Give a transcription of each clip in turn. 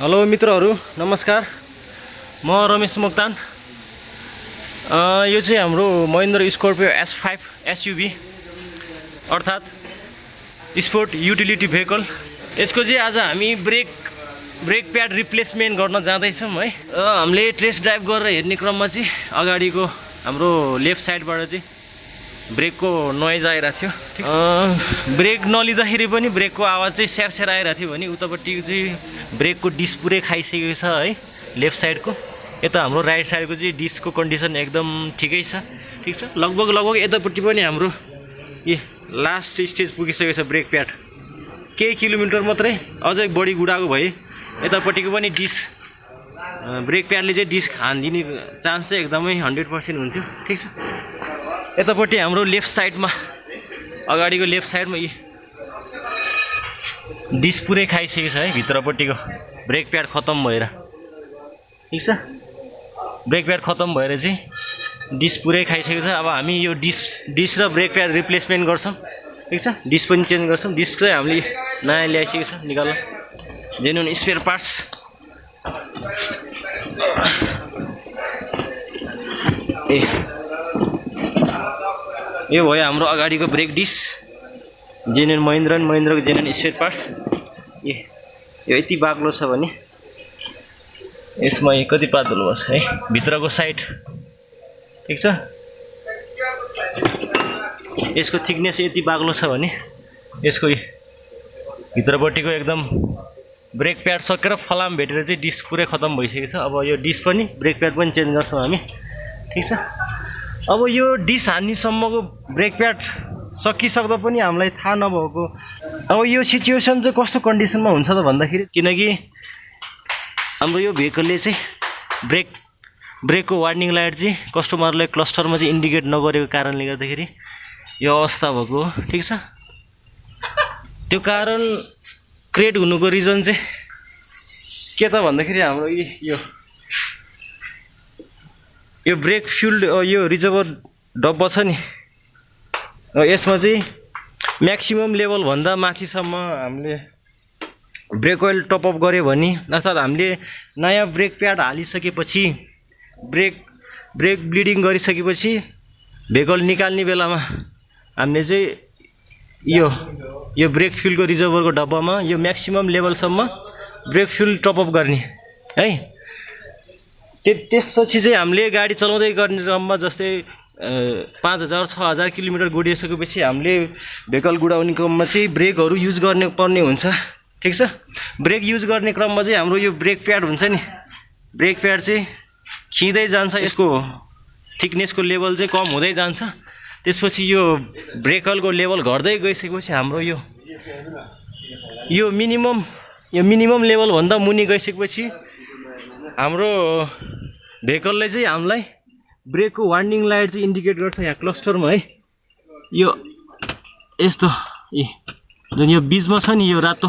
Hello मित्रहरू नमस्कार म रमेश मोक्तान यो चाहिँ हाम्रो महिन्द्रा स्कर्पियो S5 एसयुभी अर्थात् स्पोर्ट युटिलिटी भेहिकल यसको चाहिँ आज हामी ब्रेक प्याड रिप्लेसमेन्ट गर्न जाँदैछौँ है। हामीले टेस्ट ड्राइभ गरेर हेर्ने क्रममा चाहिँ अगाडिको हाम्रो लेफ्ट साइडबाट चाहिँ ब्रेकको नोइज आइरहेको थियो। ठिक ब्रेक नलिँदाखेरि पनि ब्रेकको आवाज चाहिँ स्यार आइरहेको थियो भने उतापट्टि चाहिँ ब्रेकको डिस्क पुरै खाइसकेको छ है लेफ्ट साइडको। यता हाम्रो राइट साइडको चाहिँ डिस्कको कन्डिसन एकदम ठिकै छ। ठिक छ, लगभग यतापट्टि पनि हाम्रो लास्ट स्टेज पुगिसकेको छ ब्रेक प्याड। केही किलोमिटर मात्रै अझै बढी गुडाको भए यतापट्टिको पनि डिस्क ब्रेक प्याडले चाहिँ डिस्क हानिदिने चान्स चाहिँ एकदमै 100% हुन्थ्यो। ठिक छ, यतापट्टि हाम्रो लेफ्ट साइडमा अगाडिको लेफ्ट साइडमा डिस्क पुरै खाइसकेको छ है भित्रपट्टिको ब्रेक प्याड खतम भएर। ठिक छ, ब्रेक प्याड खतम भएर चाहिँ डिस्क पुरै खाइसकेको छ। अब हामी यो डिस्क र ब्रेक प्याड रिप्लेसमेन्ट गर्छौँ। ठिक छ, डिस्क पनि चेन्ज गर्छौँ। डिस्क चाहिँ हामीले नयाँ ल्याइसकेको छ, निकाल्न जेन्युन स्पेयर पार्ट्स। यो भयो हाम्रो अगाडिको ब्रेक डिस्क जेन्युन महिन्द्राको जेन्युन स्पेयर पार्ट्स। यो यति बाक्लो छ भने यसमा कति पातलो बस है भित्रको साइड। ठिक छ, यसको थिकनेस यति बाक्लो छ भने यसको भित्रपट्टिको एकदम ब्रेक प्याड सकेर फलाम भेटेर चाहिँ डिस्क पुरै खतम भइसकेको छ। अब यो डिस्क पनि ब्रेक प्याड पनि चेन्ज गर्छौँ हामी। ठिक छ, अब यो डिस्क हान्नेसम्मको ब्रेक प्याड सकिसक्दा पनि हामीलाई थाहा नभएको अब यो सिचुएसन चाहिँ कस्तो कन्डिसनमा हुन्छ त भन्दाखेरि, किनकि हाम्रो यो भेहिकलले चाहिँ ब्रेकको वार्निङ लाइट चाहिँ कस्टमरलाई क्लस्टरमा चाहिँ इन्डिकेट नगरेको कारणले गर्दाखेरि यो अवस्था भएको हो। ठिक छ, त्यो कारण क्रिएट हुनुको रिजन चाहिँ के त भन्दाखेरि हाम्रो यो ब्रेक फ्युल यो रिजर्भर डब्बा छ नि, यसमा चाहिँ म्याक्सिमम लेभलभन्दा माथिसम्म हामीले ब्रेक ओइल टपअप गऱ्यो भने अर्थात् हामीले नयाँ ब्रेक प्याड हालिसकेपछि ब्रेक ब्लिडिङ गरिसकेपछि भेहिकल निकाल्ने बेलामा हामीले चाहिँ यो ब्रेक फ्युलको रिजर्भरको डब्बामा यो म्याक्सिमम लेभलसम्म ब्रेक फ्युल टपअप गर्ने है। त्यसपछि चाहिँ हामीले गाडी चलाउँदै गर्ने क्रममा जस्तै 5000 6000 किलोमिटर गुडिसकेपछि हामीले भेहिकल गुडाउने क्रममा चाहिँ ब्रेकहरू युज गर्ने पर्ने हुन्छ। ठिक छ, ब्रेक युज गर्ने क्रममा चाहिँ हाम्रो यो ब्रेक प्याड हुन्छ नि, ब्रेक प्याड चाहिँ खिँदै जान्छ, यसको थिकनेसको लेभल चाहिँ कम हुँदै जान्छ। त्यसपछि यो ब्रेक ओइलको लेभल घट्दै गइसकेपछि हाम्रो यो मिनिमम लेभलभन्दा मुनि गइसकेपछि हाम्रो भेहिकलले चाहिँ हामीलाई ब्रेकको वार्निङ लाइट चाहिँ इन्डिकेट गर्छ यहाँ क्लस्टरमा है। यो यस्तो जुन यो बिचमा छ नि यो रातो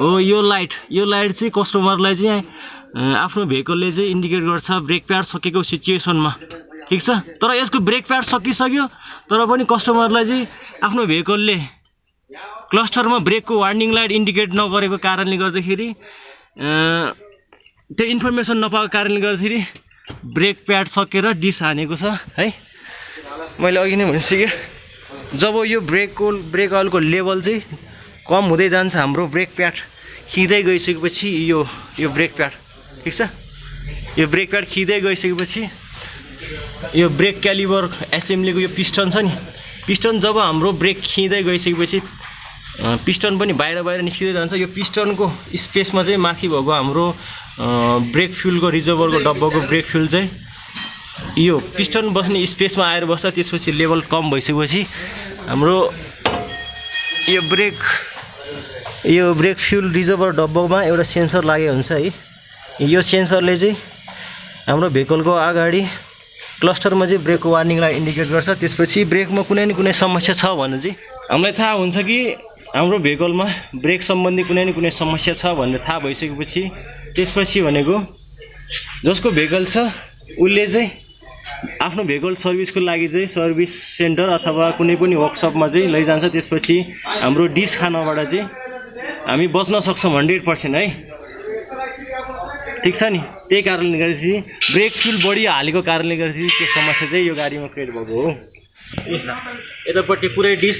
हो, यो लाइट चाहिँ कस्टमरलाई चाहिँ आफ्नो भेहिकलले चाहिँ इन्डिकेट गर्छ ब्रेक प्याड सकेको सिचुएसनमा। ठिक छ, तर यसको ब्रेक प्याड सकिसक्यो तर पनि कस्टमरलाई चाहिँ आफ्नो भेहिकलले क्लस्टरमा ब्रेकको वार्निङ लाइट इन्डिकेट नगरेको कारणले गर्दाखेरि त्यो इन्फर्मेसन नपाएको कारणले गर्दाखेरि ब्रेक प्याड सकेर डिस्क हानेको छ है। मैले अघि नै भनिसकेँ, जब यो ब्रेक ओइलको लेभल चाहिँ कम हुँदै जान्छ हाम्रो ब्रेक प्याड खिँदै गइसकेपछि यो ब्रेक प्याड, ठिक छ, यो ब्रेक प्याड खिँदै गइसकेपछि यो ब्रेक क्यालिबर एसेम्ब्लीको यो पिस्टन छ नि, पिस्टन जब हाम्रो ब्रेक खिँदै गइसकेपछि पिस्टन पनि बाहिर निस्किँदै जान्छ। यो पिस्टनको स्पेसमा चाहिँ माथि भएको हाम्रो ब्रेक फ्युलको रिजर्भरको डब्बाको ब्रेक फ्युल चाहिँ यो पिस्टन बस्ने स्पेसमा आएर बस्छ। त्यसपछि लेभल कम भइसकेपछि हाम्रो यो ब्रेक फ्युल रिजर्भर डब्बामा एउटा सेन्सर लागेको हुन्छ है। यो सेन्सरले चाहिँ हाम्रो भेहिकलको अगाडि क्लस्टरमा चाहिँ ब्रेकको वार्निङ लाइट इन्डिकेट गर्छ। त्यसपछि ब्रेकमा कुनै न कुनै समस्या छ भने चाहिँ हामीलाई थाहा हुन्छ कि हाम्रो भेहिकलमा ब्रेक सम्बन्धी कुनै न कुनै समस्या छ भनेर थाहा भइसकेपछि त्यसपछि भनेको जसको भेहिकल छ उसले चाहिँ आफ्नो भेहिकल सर्भिसको लागि चाहिँ सर्भिस सेन्टर अथवा कुनै पनि वर्कसपमा चाहिँ लैजान्छ। त्यसपछि हाम्रो डिस्क खानाबाट चाहिँ हामी बच्न सक्छौँ 100% है। ठिक छ नि, त्यही कारणले गर्दाखेरि ब्रेक फ्युल बढी हालेको कारणले गर्दाखेरि त्यो समस्या चाहिँ यो गाडीमा क्रिएट भएको हो। यतापट्टि पुरै डिस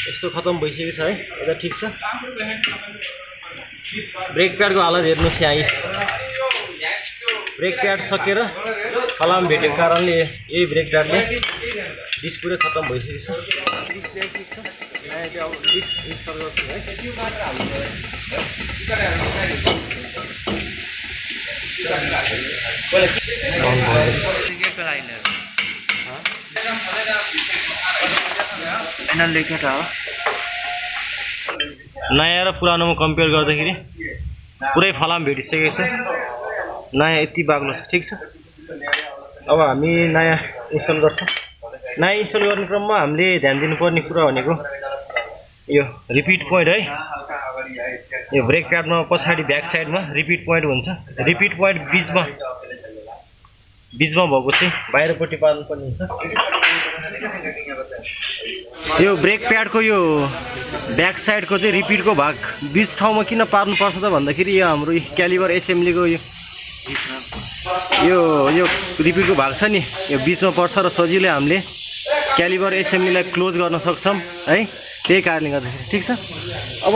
यस्तो खतम भइसकेको छ है। यता ठिक छ। ब्रेक प्याडको हालत हेर्नुहोस् यहाँ। ब्रेक प्याड सकेर फलाम भेटेको कारणले यही ब्रेक प्याडले डिस पुरै खतम भइसकेको छ। डिस ल्याइसकेको छ। नयाँ चाहिँ अब डिस इन्स्टल गर्छु है। नयाँ र पुरानोमा कम्पेयर गर्दाखेरि पुरै फलाम भेटिसकेको छ। नयाँ यति बाक्लो छ। ठिक छ। अब हामी नयाँ इन्स्टल गर्छौँ। नयाँ इन्स्टल गर्ने क्रममा हामीले ध्यान दिनुपर्ने कुरा भनेको यो रिपिट पोइन्ट है। यो ब्रेक प्याडमा पछाडि ब्याक साइडमा रिपिट पोइन्ट हुन्छ। रिपिट पोइन्ट बिचमा भएको चाहिँ बाहिरपट्टि पार्नुपर्ने हुन्छ। यो ब्रेक प्याडको यो ब्याक साइडको चाहिँ रिपिटको भाग बिच ठाउँमा किन पार्नुपर्छ त भन्दाखेरि यो हाम्रो क्यालिबर एसेम्ब्लीको यो रिपिटको भाग छ नि, यो बिचमा पर्छ र सजिलै हामीले क्यालिबर एसेम्ब्लीलाई क्लोज गर्न सक्छौँ है। त्यही कारणले गर्दाखेरि। ठिक छ। अब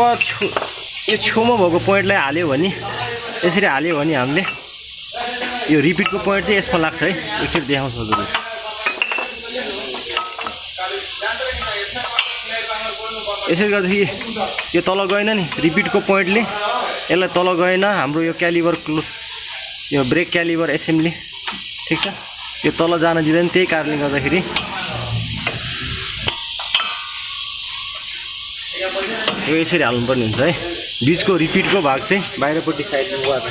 यो छेउमा भएको पोइन्टलाई हाल्यो भने यसरी हाल्यो भने हामीले यो रिपिटको पोइन्ट चाहिँ यसमा लाग्छ है। एकचोटि देखाउँछु हजुरलाई। यसरी गर्दाखेरि यो तल गएन नि, रिपिटको पोइन्टले यसलाई तल गएन हाम्रो यो क्यालिबर यो ब्रेक क्यालिबर एसेम्ब्ली। ठिक छ। यो तल जान दिँदैन। त्यही कारणले गर्दाखेरि यो यसरी हाल्नुपर्ने हुन्छ है। बिचको रिपिटको भाग चाहिँ बाहिरपट्टि साइडमा गएर।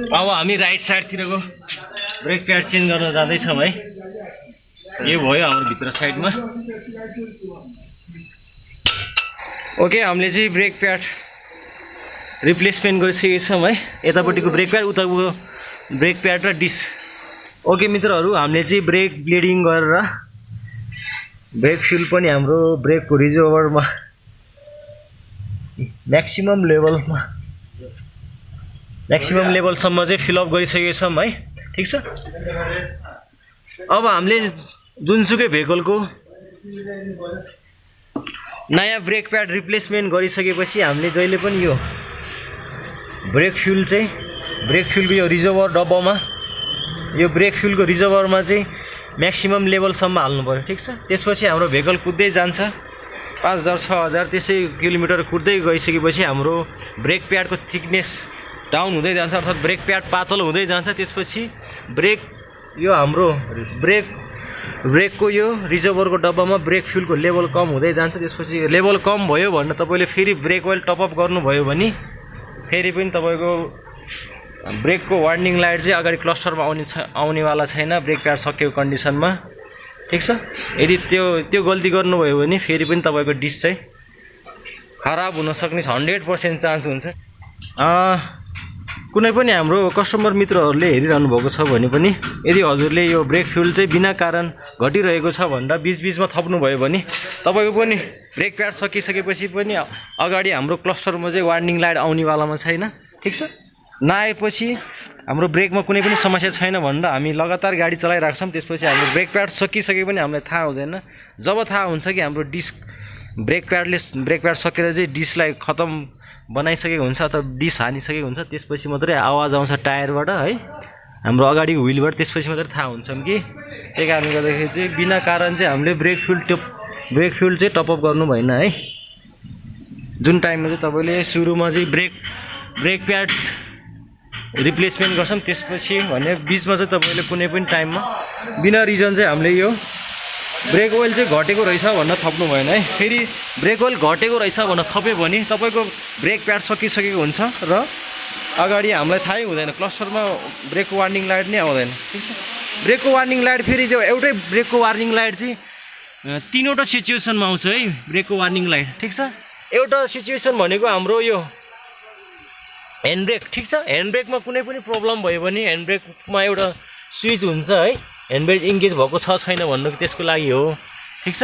अब हामी राइट साइडतिरको ब्रेक प्याड चेन्ज गर्न जाँदैछौँ है। यो भयो हाम्रो भित्र साइडमा। ओके, हामीले चाहिँ ब्रेक प्याड रिप्लेसमेन्ट गरिसकेका छौँ है। यतापट्टिको ब्रेक प्याड, उताको ब्रेक प्याड र डिस। ओके मित्रहरू, हामीले चाहिँ ब्रेक ब्लेडिङ गरेर ब्रेक फ्युल पनि हाम्रो ब्रेकको रिजर्भरमा म्याक्सिमम लेभलसम्म चाहिँ फिलअप गरिसकेका छौँ है। ठिक छ। अब हामीले जुनसुकै भेहिकलको नयाँ ब्रेक प्याड रिप्लेसमेन्ट गरिसकेपछि हामीले जहिले पनि यो ब्रेक फ्युलको यो रिजर्भर डब्बामा यो ब्रेक फ्युलको रिजर्भरमा चाहिँ म्याक्सिमम लेभलसम्म हाल्नु पऱ्यो। ठिक छ। त्यसपछि हाम्रो भेहिकल कुद्दै जान्छ 5000 6000 त्यसै किलोमिटर कुद्दै गइसकेपछि हाम्रो ब्रेक प्याडको थिकनेस डाउन हुँदै जान्छ, अर्थात् ब्रेक प्याड पातलो हुँदै जान्छ। त्यसपछि यो हाम्रो ब्रेकको यो रिजर्भरको डब्बामा ब्रेक फ्युलको लेभल कम हुँदै जान्छ। त्यसपछि लेभल कम भयो भने तपाईँले फेरि ब्रेक ओइल टपअप गर्नुभयो भने फेरि पनि तपाईँको ब्रेकको वार्निङ लाइट चाहिँ अगाडि क्लस्टरमा आउनेवाला छैन ब्रेक प्याड सकिएको कन्डिसनमा। ठिक छ। यदि त्यो गल्ती गर्नुभयो भने फेरि पनि तपाईँको डिस चाहिँ खराब हुन सक्ने 100% चान्स हुन्छ। कुनै पनि हाम्रो कस्टमर मित्रहरूले हेरिरहनु भएको छ भने पनि यदि हजुरले यो ब्रेक फ्युल चाहिँ बिना कारण घटिरहेको छ भनेर बिचबिचमा थप्नुभयो भने तपाईँको पनि ब्रेक प्याड सकिसकेपछि पनि अगाडि हाम्रो क्लस्टरमा चाहिँ वार्निङ लाइट आउनेवालामा छैन। ठिक छ। नआएपछि हाम्रो ब्रेकमा कुनै पनि समस्या छैन भनेर हामी लगातार गाडी चलाइराख्छौँ। त्यसपछि हाम्रो ब्रेक प्याड सकिसके पनि हामीलाई थाहा हुँदैन। जब थाहा हुन्छ कि हाम्रो ब्रेक प्याड सकेर चाहिँ डिसलाई खतम बनाइसकेको हुन्छ अथवा डिस हानिसकेको हुन्छ, त्यसपछि मात्रै आवाज आउँछ टायरबाट है, हाम्रो अगाडिको व्हिलबाट। त्यसपछि मात्रै थाहा हुन्छौँ कि। त्यही कारणले गर्दाखेरि चाहिँ बिना कारण चाहिँ हामीले ब्रेक फ्युल चाहिँ टपअप गर्नु भएन है। जुन टाइममा चाहिँ तपाईँले सुरुमा चाहिँ ब्रेक प्याड रिप्लेसमेन्ट गर्छौँ त्यसपछि भने बिचमा चाहिँ तपाईँले कुनै पनि टाइममा बिना रिजन चाहिँ हामीले यो ब्रेक ओइल चाहिँ घटेको रहेछ भनेर थप्नु भएन है। फेरि ब्रेक ओइल घटेको रहेछ भनेर थप्यो भने तपाईँको ब्रेक प्याड सकिसकेको हुन्छ र अगाडि हामीलाई थाहै हुँदैन, क्लस्टरमा ब्रेकको वार्निङ लाइट नै आउँदैन। ठिक छ। ब्रेकको वार्निङ लाइट फेरि त्यो एउटै ब्रेकको वार्निङ लाइट चाहिँ 3वटा सिचुएसनमा आउँछ है ब्रेकको वार्निङ लाइट। ठिक छ। एउटा सिचुएसन भनेको हाम्रो यो ह्यान्ड ब्रेक। ठिक छ। ह्यान्ड ब्रेकमा कुनै पनि प्रब्लम भयो भने ह्यान्ड ब्रेकमा एउटा स्विच हुन्छ है, ह्यान्ड ब्रेक इन्गेज भएको छ छैन भन्नुको त्यसको लागि हो। ठिक छ।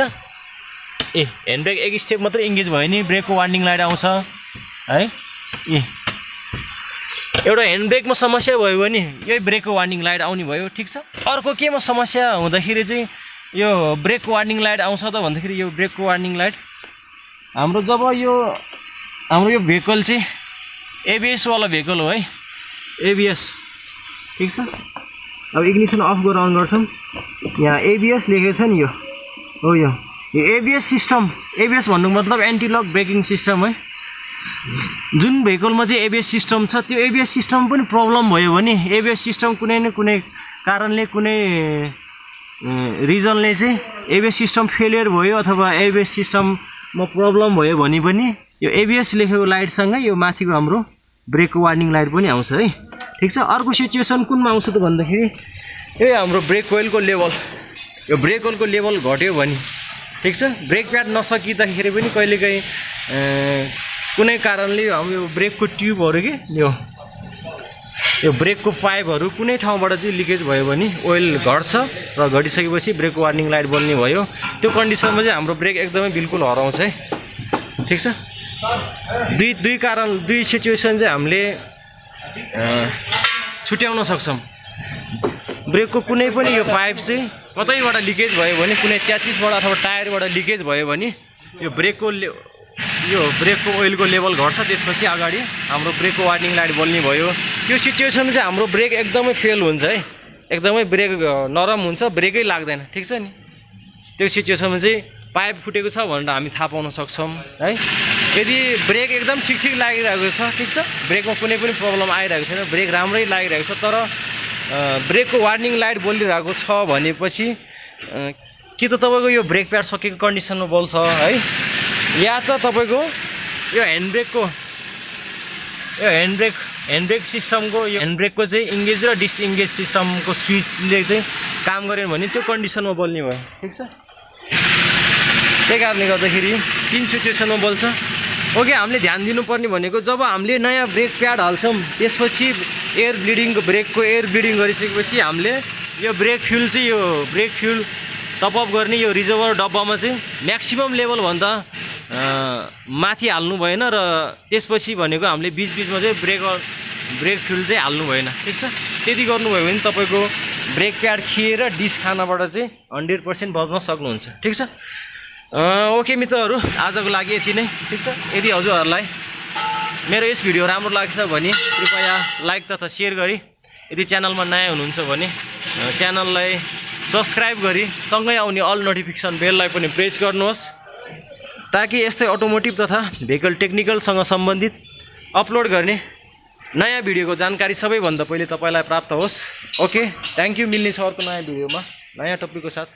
ए ह्यान्ड ब्रेक एक स्टेप मात्रै इङ्गेज भयो नि ब्रेकको वार्निङ लाइट आउँछ है। ए एउटा ह्यान्ड ब्रेकमा समस्या भयो भने यही ब्रेकको वार्निङ लाइट आउने भयो। ठिक छ। अर्को केमा समस्या हुँदाखेरि चाहिँ यो ब्रेकको वार्निङ लाइट आउँछ त भन्दाखेरि यो ब्रेकको वार्निङ लाइट हाम्रो जब हाम्रो यो भेहिकल चाहिँ एबिएस वाला भेहिकल हो है, एबिएस। ठिक छ। अब इग्निसन अफ गरेर अन गर्छौँ। यहाँ एबिएस लेखेको छ नि, यो हो यो एबिएस सिस्टम। एबिएस भन्नुको मतलब एन्टी लक ब्रेकिङ सिस्टम है। जुन भेहिकलमा चाहिँ एबिएस सिस्टम छ त्यो एबिएस सिस्टम पनि प्रब्लम भयो भने एबिएस सिस्टम कुनै न कुनै कारणले कुनै रिजनले चाहिँ एबिएस सिस्टम फेलियर भयो अथवा एबिएस सिस्टममा प्रब्लम भयो भने पनि यो एबिएस लेखेको लाइटसँगै यो माथिको हाम्रो ब्रेकको वार्निङ लाइट पनि आउँछ है। ठिक छ। अर्को सिचुएसन कुनमा आउँछ त भन्दाखेरि यो हाम्रो ब्रेक कोइलको लेभल, यो ब्रेक कोइलको लेभल घट्यो भने ठिक छ, ब्रेक प्याड नसकिँदाखेरि पनि कहिलेकाहीँ कुनै कारणले हाम्रो ब्रेकको ट्युबहरू के यो ब्रेकको पाइपहरू कुनै ठाउँबाट चाहिँ लिकेज भयो भने ओइल घट्छ र घटिसकेपछि ब्रेकको वार्निङ लाइट बल्ने भयो। त्यो कन्डिसनमा चाहिँ हाम्रो ब्रेक एकदमै बिल्कुल हराउँछ है। ठिक छ। दुई सिचुएसन चाहिँ हामीले छुट्याउन सक्छौँ। ब्रेकको कुनै पनि यो पाइप चाहिँ कतैबाट लिकेज भयो भने, कुनै च्याचिसबाट अथवा टायरबाट लिकेज भयो भने यो ब्रेकको ओइलको लेभल घट्छ, त्यसपछि अगाडि हाम्रो ब्रेकको वार्निङ लाइट बल्ने भयो। त्यो सिचुएसन चाहिँ हाम्रो ब्रेक एकदमै फेल हुन्छ है, एकदमै ब्रेक नरम हुन्छ, ब्रेकै लाग्दैन। ठिक छ नि। त्यो सिचुएसनमा चाहिँ पाइप फुटेको छ भनेर हामी थाहा पाउन सक्छौँ है। यदि ब्रेक एकदम ठिक लागिरहेको छ, ठिक छ, ब्रेकमा कुनै पनि प्रब्लम आइरहेको छैन, ब्रेक राम्रै लागिरहेको छ, तर ब्रेकको वार्निङ लाइट बलिरहेको छ भनेपछि कि त तपाईँको यो ब्रेक प्याड सकेको कन्डिसनमा बल्छ है, या त तपाईँको यो ह्यान्ड ब्रेक सिस्टमको यो ह्यान्ड ब्रेकको चाहिँ इङ्गेज र डिसइङ्गेज सिस्टमको स्विचले चाहिँ काम गऱ्यो भने त्यो कन्डिसनमा बल्ने भयो। ठिक छ। त्यही कारणले गर्दाखेरि 3 सिचुएसनमा बल्छ। ओके, हामीले ध्यान दिनुपर्ने भनेको जब हामीले नयाँ ब्रेक प्याड हाल्छौँ त्यसपछि ब्रेकको एयर ब्लिडिङ गरिसकेपछि हामीले यो ब्रेक फ्युल टपअप गर्ने यो रिजर्भर डब्बामा चाहिँ म्याक्सिमम लेभलभन्दा माथि हाल्नु भएन र त्यसपछि भनेको हामीले बिचमा चाहिँ ब्रेक फ्युल चाहिँ हाल्नु भएन। ठिक छ। त्यति गर्नुभयो भने तपाईँको ब्रेक प्याड खिएर डिस खानाबाट चाहिँ 100% बच्न सक्नुहुन्छ। ठिक छ। ओके मित्रहरू, आजको लागि यति नै। ठिक छ। यदि हजुरहरूलाई मेरो यस भिडियो राम्रो लाग्छ भने कृपया लाइक तथा सेयर गरी, यदि च्यानलमा नयाँ हुनुहुन्छ भने च्यानललाई सब्सक्राइब गरी सँगै आउने अल नोटिफिकेसन बेललाई पनि प्रेस गर्नुहोस्, ताकि यस्तै अटोमोटिभ तथा भेहिकल टेक्निकलसँग सम्बन्धित अपलोड गर्ने नयाँ भिडियोको जानकारी सबैभन्दा पहिले तपाईँलाई प्राप्त होस्। Okay, thank you. मिल्ने छ अर्को नयाँ भिडियोमा नयाँ टपिकको साथ।